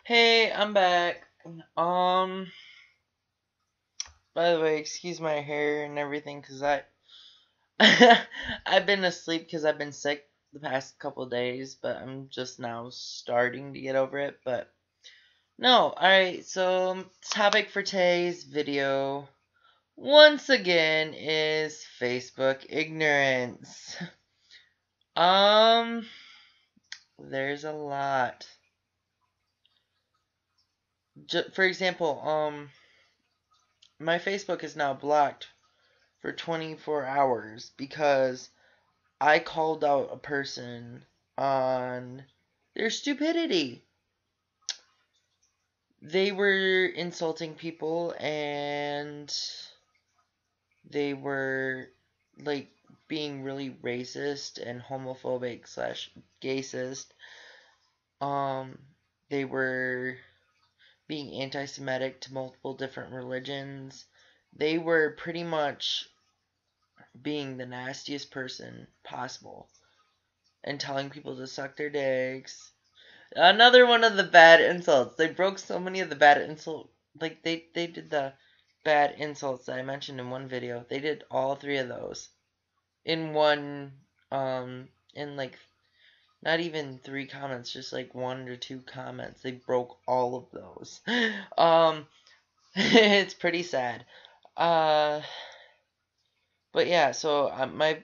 Hey, I'm back. Um, by the way, excuse my hair and everything, cause I've been asleep because I've been sick the past couple days, but I'm just now starting to get over it. But no, alright, so topic for today's video, once again, is Facebook ignorance. Um, there's a lot. For example, my Facebook is now blocked for 24 hours because I called out a person on their stupidity. They were insulting people and they were like being really racist and homophobic slash gayist. Um, they were being anti-Semitic to multiple different religions. They were pretty much being the nastiest person possible and telling people to suck their dicks. Another one of the bad insults. They broke so many of the bad insult. Like they did the bad insults that I mentioned in one video. They did all three of those in one. In like not even three comments, just like one or two comments. They broke all of those. It's pretty sad. Uh, but yeah. So my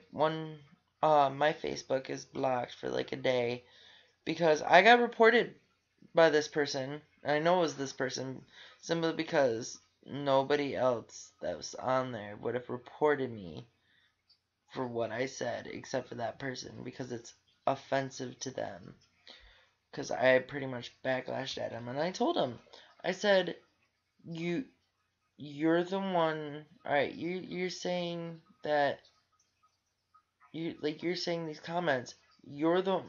Facebook is blocked for like a day because I got reported by this person. I know it was this person simply because nobody else that was on there would have reported me for what I said except for that person because it's offensive to them. Because I pretty much backlashed at him and I told him, I said, you you're the one. All right, you're saying that you're saying these comments. You're the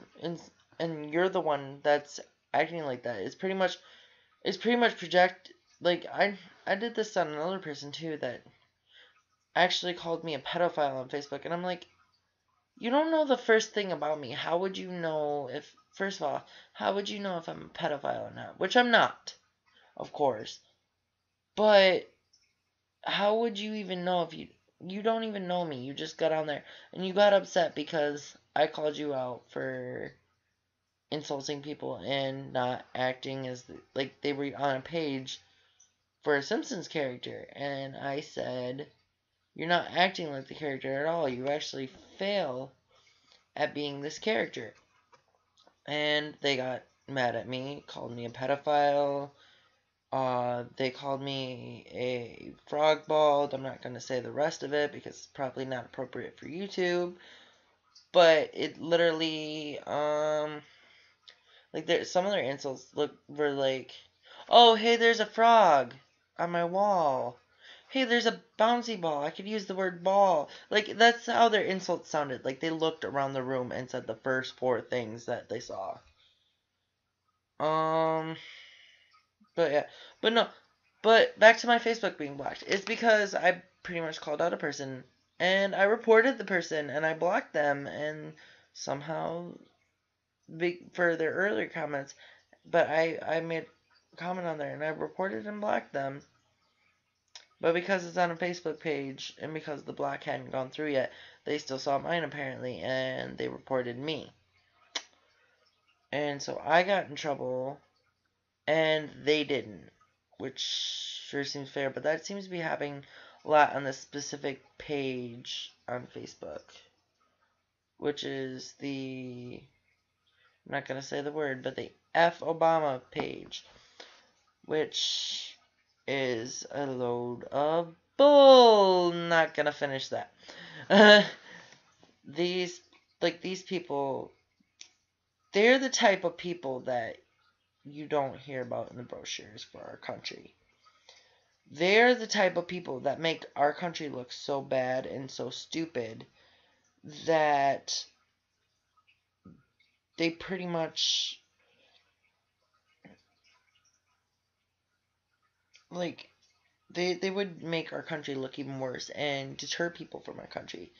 and you're the one that's acting like that. It's pretty much project like I did this on another person too that actually called me a pedophile on Facebook and I'm like, you don't know the first thing about me. How would you know if first of all, how would you know if I'm a pedophile or not? Which I'm not, of course. But how would you even know if you don't even know me. You just got on there and you got upset because I called you out for insulting people and not acting as like they were on a page for a Simpsons character, and I said, you're not acting like the character at all. You actually fail at being this character. And they got mad at me, called me a pedophile. They called me a frog bald. I'm not going to say the rest of it because it's probably not appropriate for YouTube. But it literally, like some of their insults were like, "Oh, hey, there's a frog on my wall. Hey, there's a bouncy ball. I could use the word ball." Like that's how their insults sounded. Like they looked around the room and said the first four things that they saw. Um, but yeah, but no, but back to my Facebook being blocked. It's because I pretty much called out a person and I reported the person and I blocked them and somehow for their earlier comments, but I made a comment on there and I reported and blocked them. But because it's on a Facebook page and because the block hadn't gone through yet, they still saw mine apparently and they reported me. And so I got in trouble and they didn't, which sure seems fair, but that seems to be happening a lot on this specific page on Facebook, which is I'm not going to say the word, but the F Obama page, which is a load of bull. Not gonna finish that. these these people, they're the type of people that you don't hear about in the brochures for our country. They're the type of people that make our country look so bad and so stupid that they pretty much like they would make our country look even worse and deter people from our country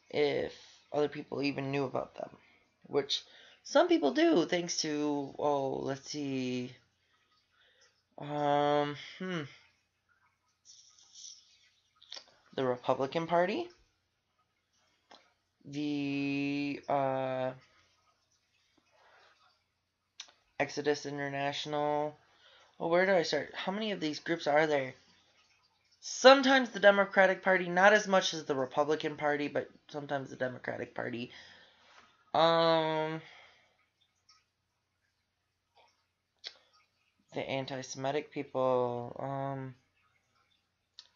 if other people even knew about them, which some people do, thanks to, oh, let's see, Um, hmm. The Republican Party, the Exodus International. Well, where do I start? How many of these groups are there? Sometimes the Democratic Party, not as much as the Republican Party, but sometimes the Democratic Party. Um, the anti-Semitic people.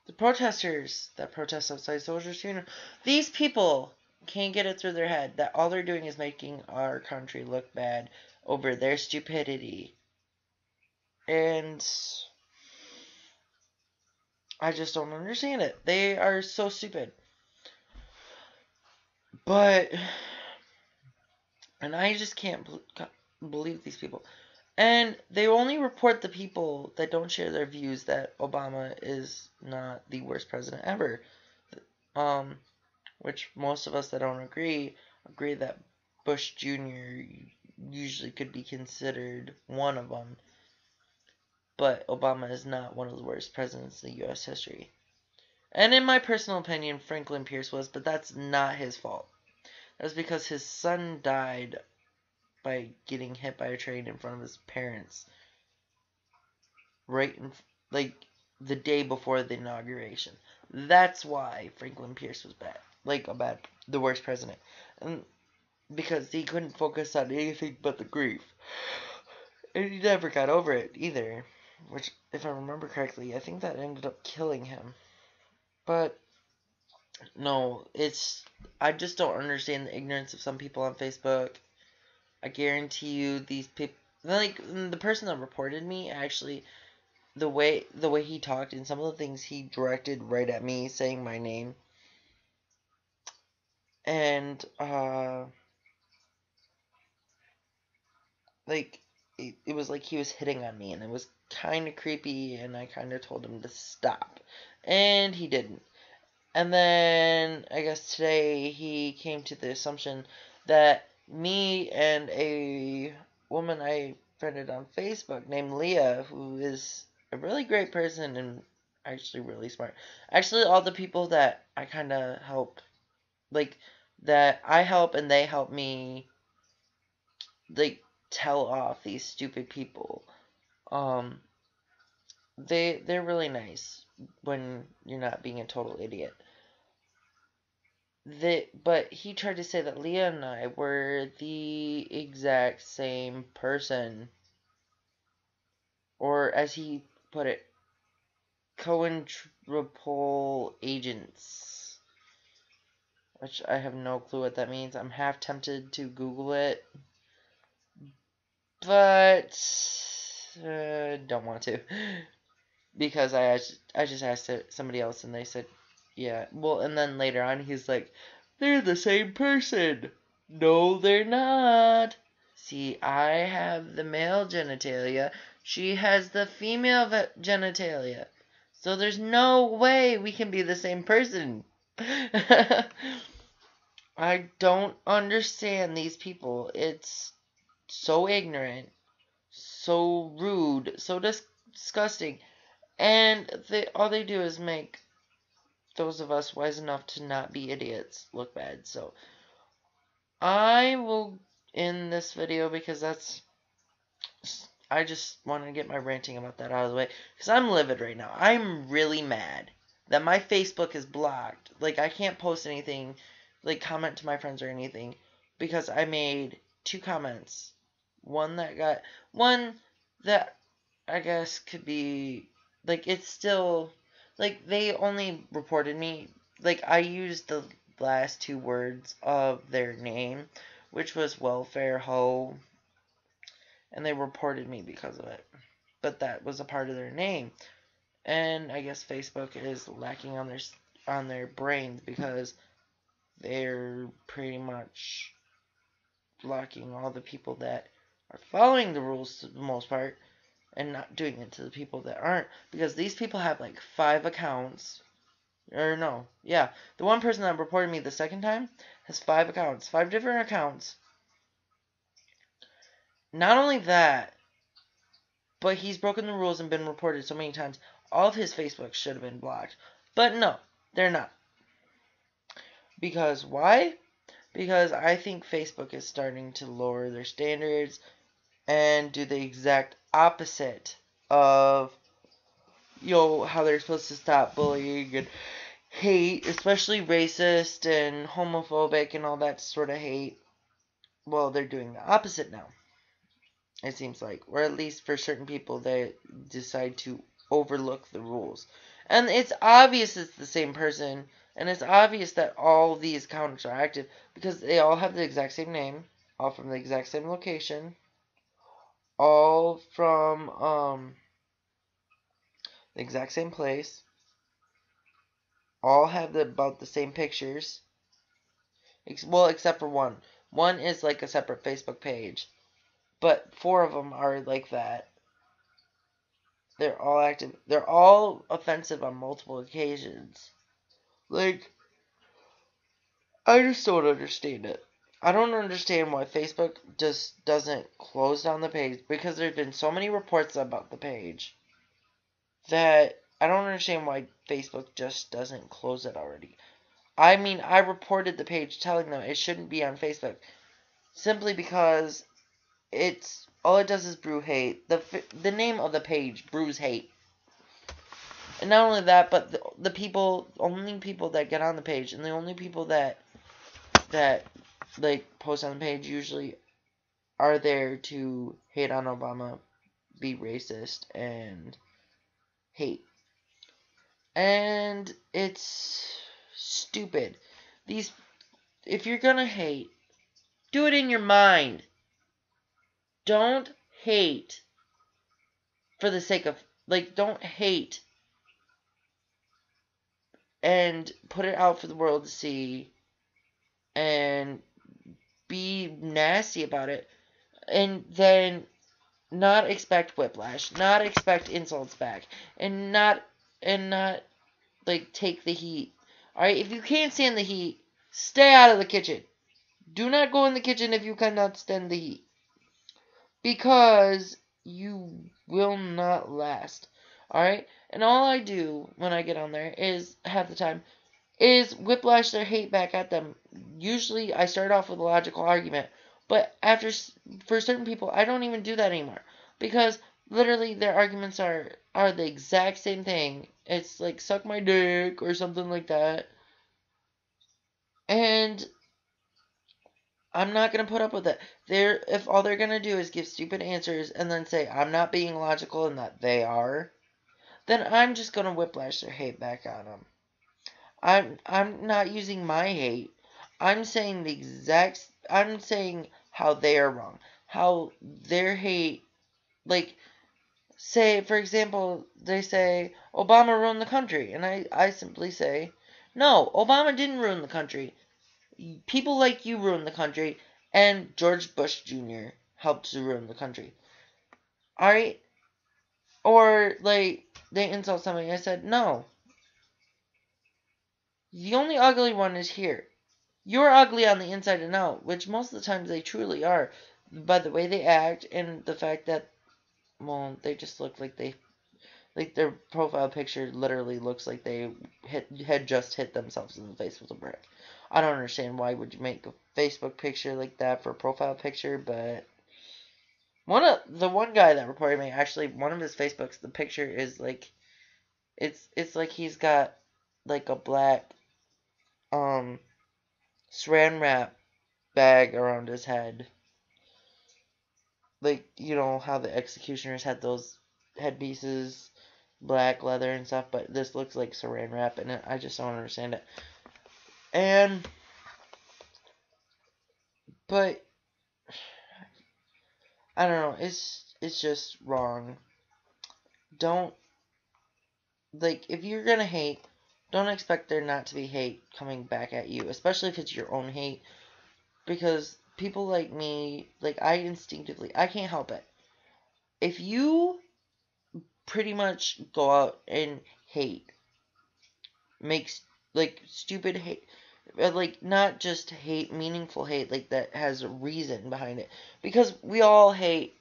The protesters that protest outside Soldiers Union. These people can't get it through their head that all they're doing is making our country look bad over their stupidity. And I just don't understand it. They are so stupid. But, and I just can't believe these people. And they only report the people that don't share their views that Obama is not the worst president ever. Um, which most of us that don't agree that Bush Jr. usually could be considered one of them. But Obama is not one of the worst presidents in U.S. history. And in my personal opinion, Franklin Pierce was, but that's not his fault. That's because his son died by getting hit by a train in front of his parents, right in, like, the day before the inauguration. That's why Franklin Pierce was bad, the worst president, and because he couldn't focus on anything but the grief, and he never got over it either. Which, if I remember correctly, I think that ended up killing him. But no, I just don't understand the ignorance of some people on Facebook. I guarantee you, these people, like the person that reported me, actually, the way he talked and some of the things he directed right at me, saying my name, and like it was like he was hitting on me, and it was kind of creepy, and I kind of told him to stop, and he didn't. And then I guess today he came to the assumption that me and a woman I friended on Facebook named Leah, who is a really great person and actually really smart. Actually, all the people that I kind of help, like, that I help and they help me, like, tell off these stupid people. Um, they're really nice when you're not being a total idiot. But he tried to say that Leah and I were the exact same person. Or, as he put it, coentrepol agents. Which I have no clue what that means. I'm half tempted to Google it. But don't want to. Because I just asked somebody else and they said, yeah. Well, and then later on he's like, they're the same person. No, they're not. See, I have the male genitalia. She has the female genitalia. So there's no way we can be the same person. I don't understand these people. It's so ignorant, so rude, so disgusting. And all they do is make those of us wise enough to not be idiots look bad. So I will end this video because I just want to get my ranting about that out of the way. Because I'm livid right now. I'm really mad that my Facebook is blocked. Like, I can't post anything, like, comment to my friends or anything. Because I made 2 comments. One that I guess could be, like, it's still, like, they only reported me, like, I used the last 2 words of their name, which was welfare hoe, and they reported me because of it. But that was a part of their name, and I guess Facebook is lacking on their brains because they're pretty much blocking all the people that are following the rules to the most part and not doing it to the people that aren't, because these people have like 5 accounts. Or no, yeah, the one person that reported me the second time has 5 accounts, 5 different accounts. Not only that, but he's broken the rules and been reported so many times. All of his Facebooks should have been blocked. But no, they're not. Because why? Because I think Facebook is starting to lower their standards and do the exact opposite of how they're supposed to stop bullying and hate, especially racist and homophobic and all that sort of hate. Well, they're doing the opposite now, it seems like. Or at least for certain people, they decide to overlook the rules. And it's obvious it's the same person, and it's obvious that all these accounts are active because they all have the exact same name, all from the exact same location, all from the exact same place, all have about the same pictures. Well, except for one. One is like a separate Facebook page, but 4 of them are like that. They're all active. They're all offensive on multiple occasions. Like, I just don't understand it. I don't understand why Facebook just doesn't close down the page, because there's been so many reports about the page that I don't understand why Facebook just doesn't close it already. I mean, I reported the page telling them it shouldn't be on Facebook simply because it's all it does is brew hate. The name of the page brews hate. And not only that, but the only people that get on the page, and the only people that like post on the page usually are there to hate on Obama, be racist, and hate. And it's stupid. If you're gonna hate, do it in your mind. Don't hate for the sake of, don't hate and put it out for the world to see and be nasty about it, and then not expect whiplash, not expect insults back, and not take the heat. Alright, if you can't stand the heat, stay out of the kitchen. Do not go in the kitchen if you cannot stand the heat, because you will not last. Alright? And all I do when I get on there is, half the time, is whiplash their hate back at them. Usually I start off with a logical argument, but for certain people, I don't even do that anymore, because literally their arguments are the exact same thing. It's like, suck my dick or something like that. And I'm not going to put up with it. If all they're going to do is give stupid answers and then say I'm not being logical and that they are, then I'm just going to whiplash their hate back on them. I'm not using my hate. I'm saying I'm saying how they are wrong. How their hate, say, for example, they say Obama ruined the country, and I simply say, no, Obama didn't ruin the country. People like you ruined the country, and George Bush Jr. helped to ruin the country. Alright? Or, they insult somebody. I said, no. The only ugly one is here. You're ugly on the inside and out, which most of the times they truly are, by the way they act and the fact that, well, they just look like their profile picture literally looks like they had just hit themselves in the face with a brick. I don't understand why would you make a Facebook picture like that for a profile picture, but the one guy that reported me, actually, one of his Facebooks, the picture is like, it's like he's got like a black saran wrap bag around his head. Like, you know how the executioners had those headpieces, black leather and stuff, but this looks like saran wrap, and I just don't understand it. But I don't know, it's just wrong. Don't, if you're gonna hate, don't expect there not to be hate coming back at you, especially if it's your own hate, because people like me, I can't help it. If you pretty much go out and hate, makes stupid hate, not just hate, meaningful hate, that has a reason behind it, because we all hate,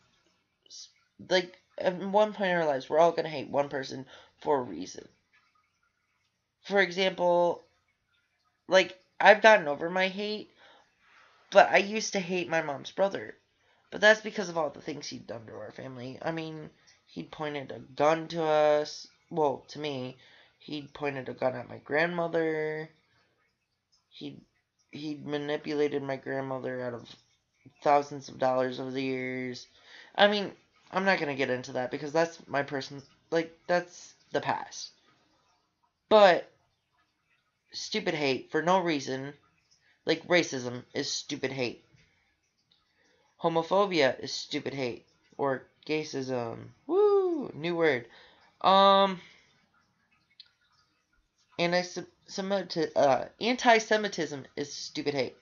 at one point in our lives, we're all going to hate one person for a reason. For example, like, I've gotten over my hate, but I used to hate my mom's brother. But that's because of all the things he'd done to our family. I mean, he'd pointed a gun to us. Well, to me. He'd pointed a gun at my grandmother. He'd, he'd manipulated my grandmother out of thousands of dollars over the years. I mean, I'm not going to get into that because that's my person. Like, that's the past. But stupid hate for no reason, like racism, is stupid hate. Homophobia is stupid hate. Or gaysism. Woo! New word. Um, anti-Semitism is stupid hate.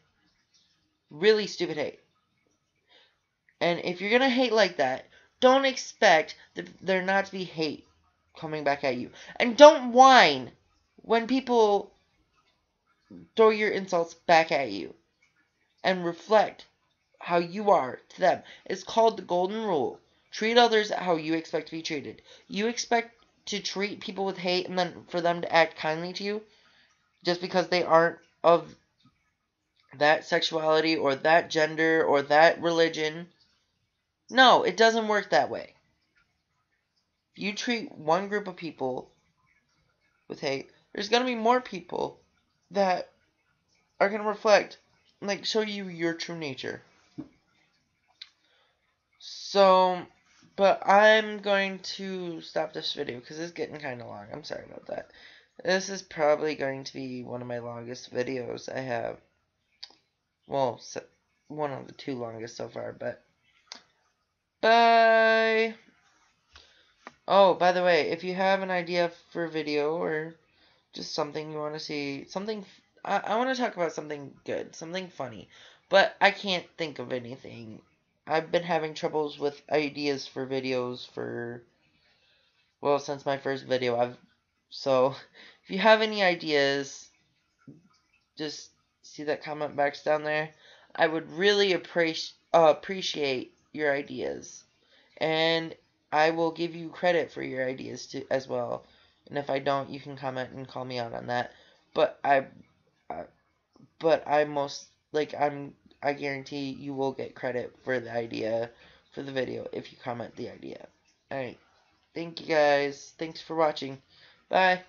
Really stupid hate. And if you're gonna hate like that, don't expect there not to be hate coming back at you. And don't whine when people throw your insults back at you. And reflect how you are to them. It's called the golden rule. Treat others how you expect to be treated. You expect to treat people with hate and then for them to act kindly to you just because they aren't of that sexuality or that gender or that religion. No, it doesn't work that way. If you treat one group of people with hate, there's going to be more people that are going to reflect, like, show you your true nature. So, but I'm going to stop this video because it's getting kind of long. I'm sorry about that. This is probably going to be one of my longest videos I have. Well, one of the two longest so far, but bye! Oh, by the way, if you have an idea for a video or just something you want to see, I want to talk about something good, something funny, but I can't think of anything. I've been having troubles with ideas for videos well, since my first video. So if you have any ideas, just see that comment box down there. I would really appreciate your ideas, and I will give you credit for your ideas too as well. And if I don't, you can comment and call me out on that. But I but I most like I guarantee you will get credit for the idea for the video if you comment the idea. Alright. Thank you guys. Thanks for watching. Bye.